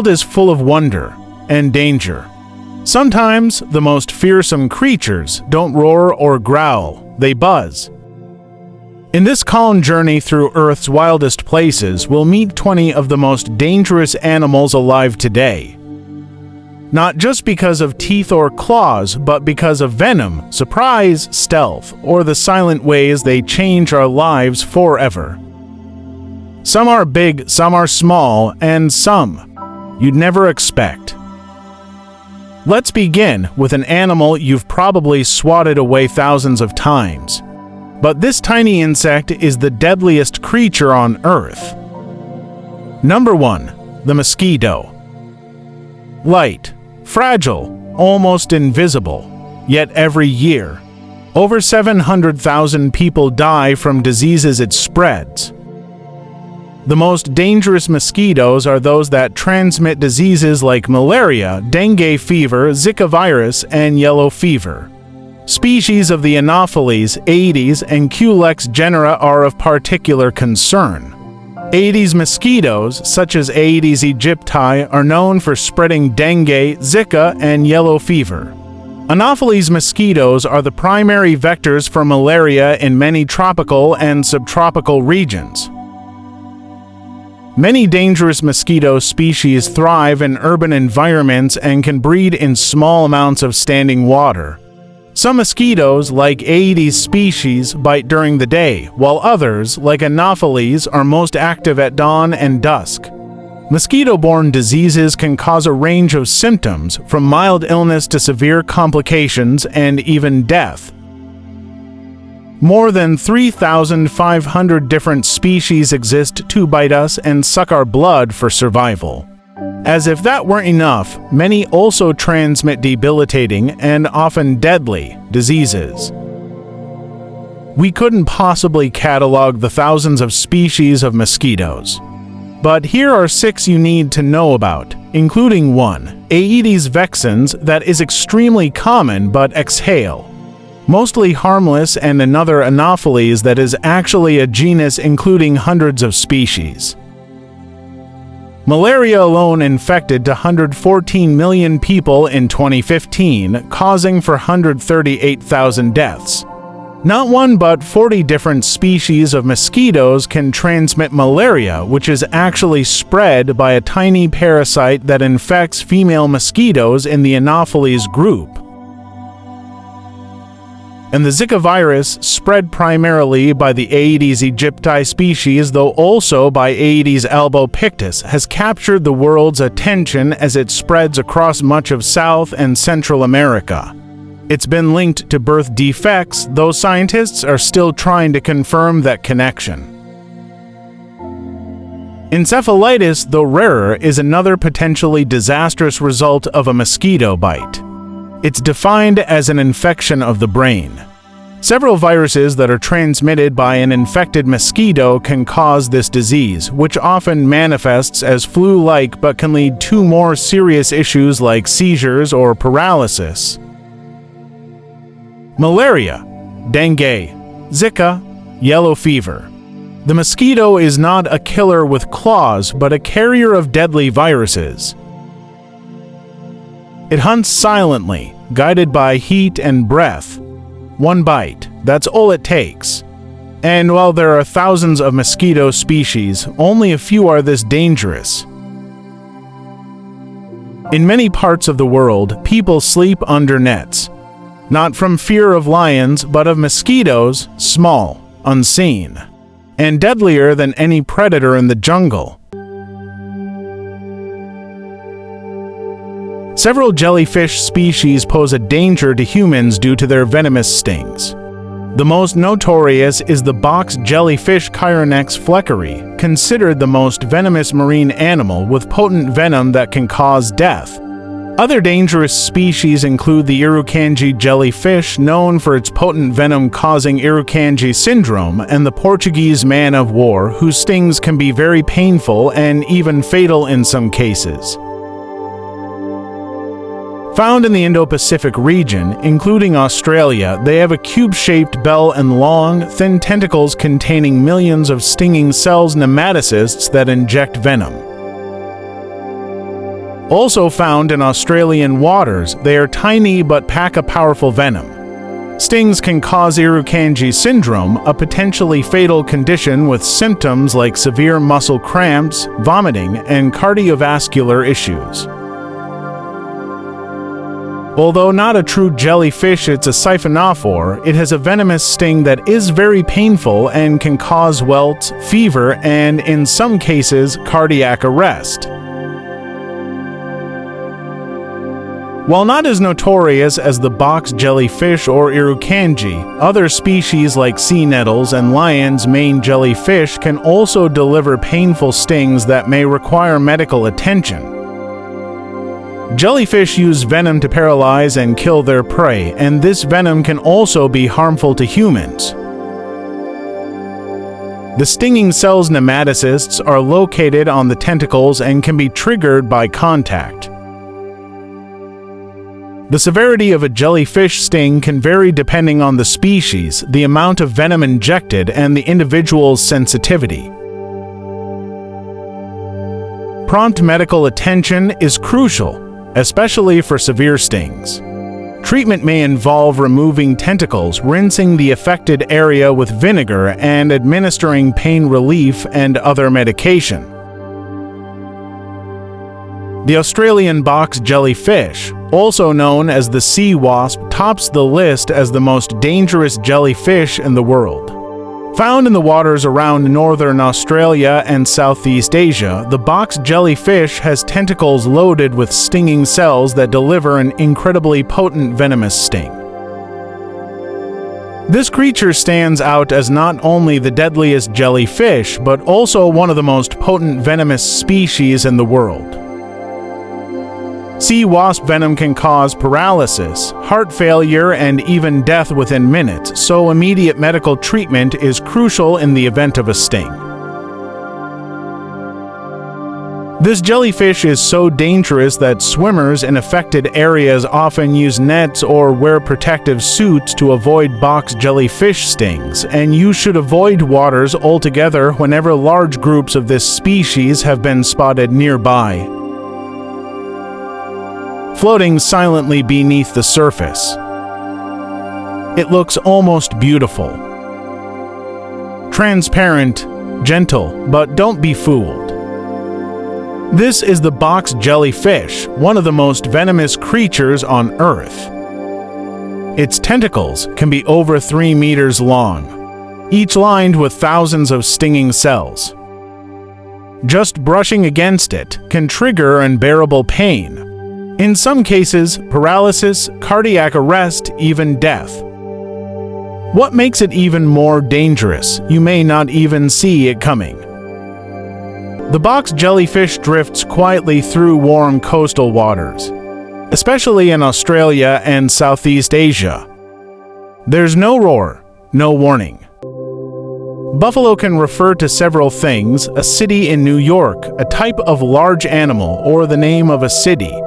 world is full of wonder and danger. Sometimes the most fearsome creatures don't roar or growl, they buzz. In this calm journey through Earth's wildest places, we'll meet 20 of the most dangerous animals alive today. Not just because of teeth or claws, but because of venom, surprise, stealth, or the silent ways they change our lives forever. Some are big, some are small, and some you'd never expect. Let's begin with an animal you've probably swatted away thousands of times. But this tiny insect is the deadliest creature on Earth. Number 1. The mosquito. Light, fragile, almost invisible, yet every year, over 700,000 people die from diseases it spreads. The most dangerous mosquitoes are those that transmit diseases like malaria, dengue fever, Zika virus, and yellow fever. Species of the Anopheles, Aedes, and Culex genera are of particular concern. Aedes mosquitoes, such as Aedes aegypti, are known for spreading dengue, Zika, and yellow fever. Anopheles mosquitoes are the primary vectors for malaria in many tropical and subtropical regions. Many dangerous mosquito species thrive in urban environments and can breed in small amounts of standing water. Some mosquitoes, like Aedes species, bite during the day, while others, like Anopheles, are most active at dawn and dusk. Mosquito-borne diseases can cause a range of symptoms, from mild illness to severe complications and even death. More than 3,500 different species exist to bite us and suck our blood for survival. As if that weren't enough, many also transmit debilitating and often deadly diseases. We couldn't possibly catalog the thousands of species of mosquitoes. But here are 6 you need to know about, including 1, Aedes vexans, that is extremely common but exhale. Mostly harmless, and another Anopheles that is actually a genus including hundreds of species. Malaria alone infected 114 million people in 2015, causing 438,000 deaths. Not one but 40 different species of mosquitoes can transmit malaria, which is actually spread by a tiny parasite that infects female mosquitoes in the Anopheles group. And the Zika virus, spread primarily by the Aedes aegypti species, though also by Aedes albopictus, has captured the world's attention as it spreads across much of South and Central America. It's been linked to birth defects, though scientists are still trying to confirm that connection. Encephalitis, though rarer, is another potentially disastrous result of a mosquito bite. It's defined as an infection of the brain. Several viruses that are transmitted by an infected mosquito can cause this disease, which often manifests as flu-like but can lead to more serious issues like seizures or paralysis. Malaria, dengue, Zika, yellow fever. The mosquito is not a killer with claws, but a carrier of deadly viruses. It hunts silently, guided by heat and breath. One bite, that's all it takes. And while there are thousands of mosquito species, only a few are this dangerous. In many parts of the world, people sleep under nets. Not from fear of lions, but of mosquitoes, small, unseen, and deadlier than any predator in the jungle. Several jellyfish species pose a danger to humans due to their venomous stings. The most notorious is the box jellyfish Chironex fleckeri, considered the most venomous marine animal with potent venom that can cause death. Other dangerous species include the Irukandji jellyfish, known for its potent venom causing Irukandji syndrome, and the Portuguese man-of-war, whose stings can be very painful and even fatal in some cases. Found in the Indo-Pacific region, including Australia, they have a cube-shaped bell and long, thin tentacles containing millions of stinging cells nematocysts that inject venom. Also found in Australian waters, they are tiny but pack a powerful venom. Stings can cause Irukandji syndrome, a potentially fatal condition with symptoms like severe muscle cramps, vomiting, and cardiovascular issues. Although not a true jellyfish, it's a siphonophore, it has a venomous sting that is very painful and can cause welts, fever, and, in some cases, cardiac arrest. While not as notorious as the box jellyfish or Irukandji, other species like sea nettles and lion's mane jellyfish can also deliver painful stings that may require medical attention. Jellyfish use venom to paralyze and kill their prey, and this venom can also be harmful to humans. The stinging cells nematocysts are located on the tentacles and can be triggered by contact. The severity of a jellyfish sting can vary depending on the species, the amount of venom injected, and the individual's sensitivity. Prompt medical attention is crucial, especially for severe stings. Treatment may involve removing tentacles, rinsing the affected area with vinegar, and administering pain relief and other medication. The Australian box jellyfish, also known as the sea wasp, tops the list as the most dangerous jellyfish in the world. Found in the waters around northern Australia and Southeast Asia, the box jellyfish has tentacles loaded with stinging cells that deliver an incredibly potent venomous sting. This creature stands out as not only the deadliest jellyfish, but also one of the most potent venomous species in the world. Sea wasp venom can cause paralysis, heart failure, and even death within minutes, so immediate medical treatment is crucial in the event of a sting. This jellyfish is so dangerous that swimmers in affected areas often use nets or wear protective suits to avoid box jellyfish stings, and you should avoid waters altogether whenever large groups of this species have been spotted nearby. Floating silently beneath the surface, it looks almost beautiful. Transparent, gentle, but don't be fooled. This is the box jellyfish, one of the most venomous creatures on Earth. Its tentacles can be over 3 meters long, each lined with thousands of stinging cells. Just brushing against it can trigger unbearable pain. In some cases, paralysis, cardiac arrest, even death. What makes it even more dangerous? You may not even see it coming. The box jellyfish drifts quietly through warm coastal waters, especially in Australia and Southeast Asia. There's no roar, no warning. Buffalo can refer to several things: a city in New York, a type of large animal, or the name of a city.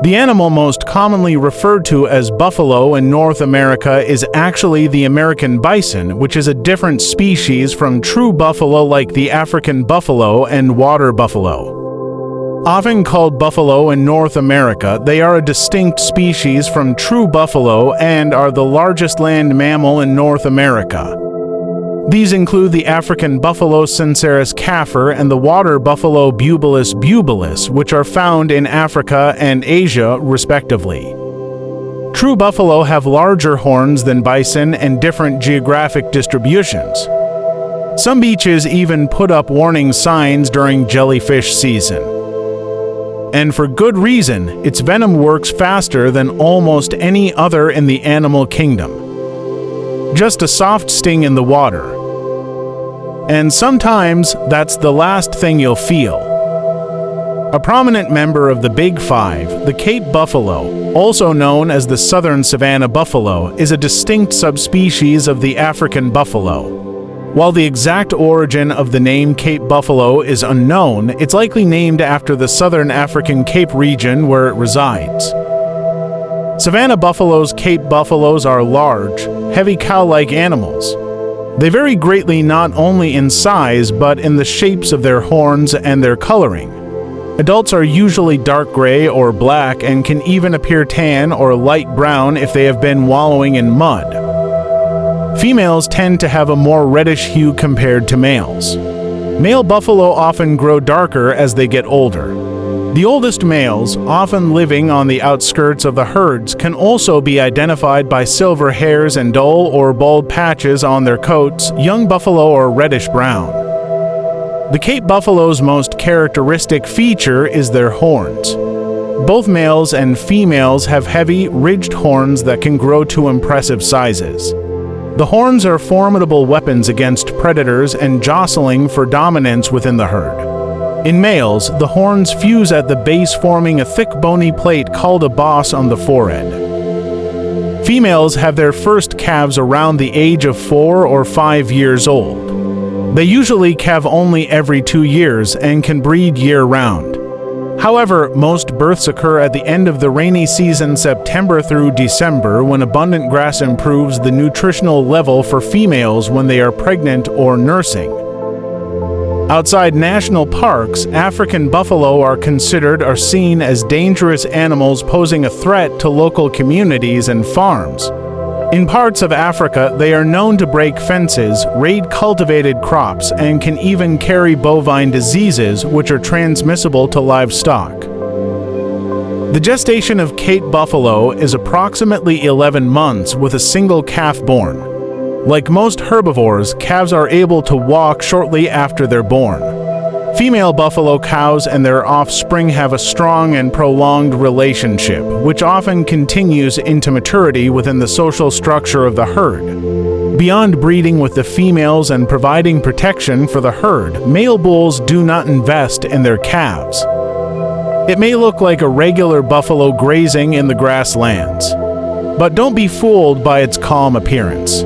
The animal most commonly referred to as buffalo in North America is actually the American bison, which is a different species from true buffalo like the African buffalo and water buffalo. Often called buffalo in North America, they are a distinct species from true buffalo and are the largest land mammal in North America. These include the African buffalo Cencerus caffer and the water buffalo Bubalus bubalus, which are found in Africa and Asia, respectively. True buffalo have larger horns than bison and different geographic distributions. Some beaches even put up warning signs during jellyfish season. And for good reason, its venom works faster than almost any other in the animal kingdom. Just a soft sting in the water. And sometimes that's the last thing you'll feel. A prominent member of the Big Five, the Cape buffalo, also known as the southern savanna buffalo, is a distinct subspecies of the African buffalo. While the exact origin of the name Cape buffalo is unknown, it's likely named after the southern African Cape region where it resides. Savanna buffaloes, Cape buffaloes, are large, heavy cow-like animals. They vary greatly not only in size but in the shapes of their horns and their coloring. Adults are usually dark gray or black and can even appear tan or light brown if they have been wallowing in mud. Females tend to have a more reddish hue compared to males. Male buffalo often grow darker as they get older. The oldest males, often living on the outskirts of the herds, can also be identified by silver hairs and dull or bald patches on their coats. Young buffalo are reddish brown. The Cape buffalo's most characteristic feature is their horns. Both males and females have heavy, ridged horns that can grow to impressive sizes. The horns are formidable weapons against predators and jostling for dominance within the herd. In males, the horns fuse at the base, forming a thick bony plate called a boss on the forehead. Females have their first calves around the age of 4 or 5 years old. They usually calve only every 2 years and can breed year-round. However, most births occur at the end of the rainy season, September through December, when abundant grass improves the nutritional level for females when they are pregnant or nursing. Outside national parks, African buffalo are considered or seen as dangerous animals posing a threat to local communities and farms. In parts of Africa, they are known to break fences, raid cultivated crops, and can even carry bovine diseases which are transmissible to livestock. The gestation of Cape buffalo is approximately 11 months with a single calf born. Like most herbivores, calves are able to walk shortly after they're born. Female buffalo cows and their offspring have a strong and prolonged relationship, which often continues into maturity within the social structure of the herd. Beyond breeding with the females and providing protection for the herd, male bulls do not invest in their calves. It may look like a regular buffalo grazing in the grasslands, but don't be fooled by its calm appearance.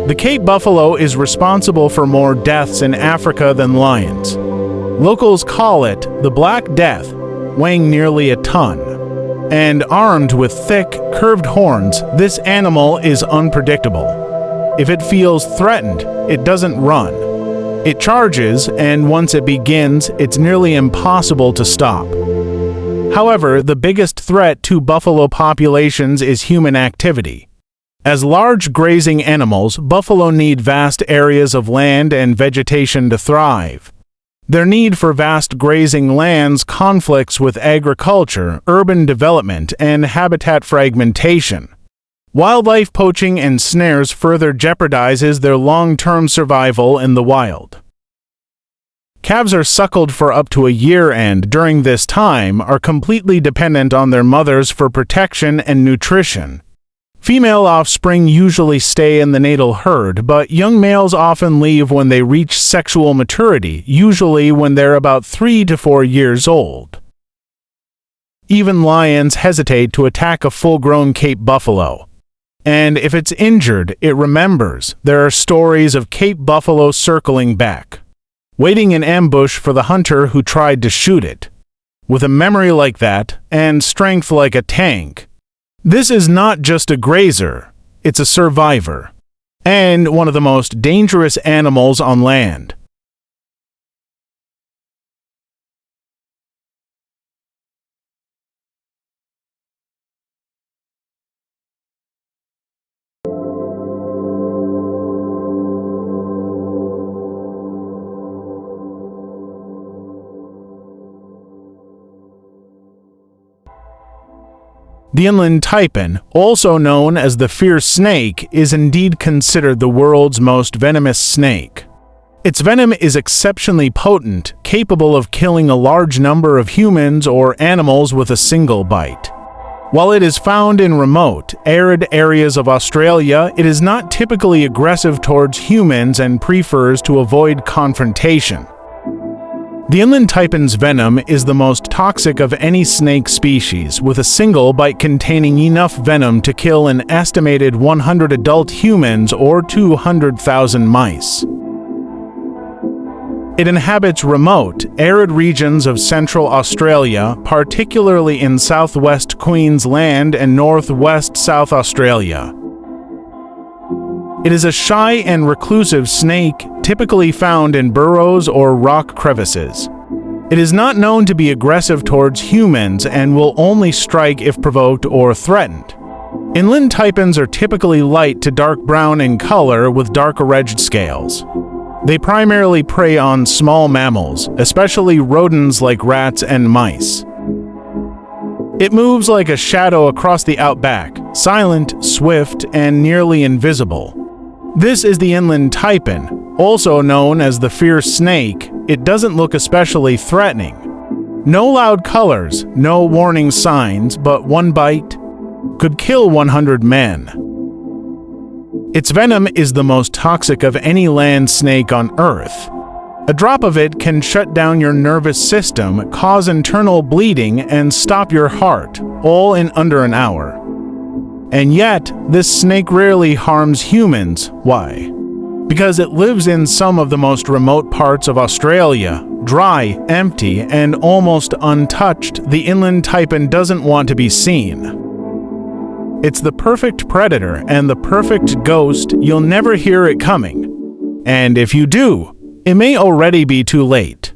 The Cape buffalo is responsible for more deaths in Africa than lions. Locals call it the Black Death, weighing nearly a ton. And armed with thick, curved horns, this animal is unpredictable. If it feels threatened, it doesn't run. It charges, and once it begins, it's nearly impossible to stop. However, the biggest threat to buffalo populations is human activity. As large grazing animals, buffalo need vast areas of land and vegetation to thrive. Their need for vast grazing lands conflicts with agriculture, urban development, and habitat fragmentation. Wildlife poaching and snares further jeopardizes their long-term survival in the wild. Calves are suckled for up to a year and, during this time, are completely dependent on their mothers for protection and nutrition. Female offspring usually stay in the natal herd, but young males often leave when they reach sexual maturity, usually when they're about 3 to 4 years old. Even lions hesitate to attack a full-grown Cape buffalo. And if it's injured, it remembers. There are stories of Cape buffalo circling back, waiting in ambush for the hunter who tried to shoot it. With a memory like that, and strength like a tank, this is not just a grazer, it's a survivor, and one of the most dangerous animals on land. The inland taipan, also known as the fierce snake, is indeed considered the world's most venomous snake. Its venom is exceptionally potent, capable of killing a large number of humans or animals with a single bite. While it is found in remote, arid areas of Australia, it is not typically aggressive towards humans and prefers to avoid confrontation. The inland taipan's venom is the most toxic of any snake species, with a single bite containing enough venom to kill an estimated 100 adult humans or 200,000 mice. It inhabits remote, arid regions of central Australia, particularly in southwest Queensland and northwest South Australia. It is a shy and reclusive snake, typically found in burrows or rock crevices. It is not known to be aggressive towards humans and will only strike if provoked or threatened. Inland taipans are typically light to dark brown in color with darker edged scales. They primarily prey on small mammals, especially rodents like rats and mice. It moves like a shadow across the outback, silent, swift, and nearly invisible. This is the inland taipan, also known as the fierce snake. It doesn't look especially threatening. No loud colors, no warning signs, but one bite could kill 100 men. Its venom is the most toxic of any land snake on Earth. A drop of it can shut down your nervous system, cause internal bleeding, and stop your heart, all in under an hour. And yet, this snake rarely harms humans. Why? Because it lives in some of the most remote parts of Australia, dry, empty, and almost untouched. The inland taipan doesn't want to be seen. It's the perfect predator and the perfect ghost. You'll never hear it coming. And if you do, it may already be too late.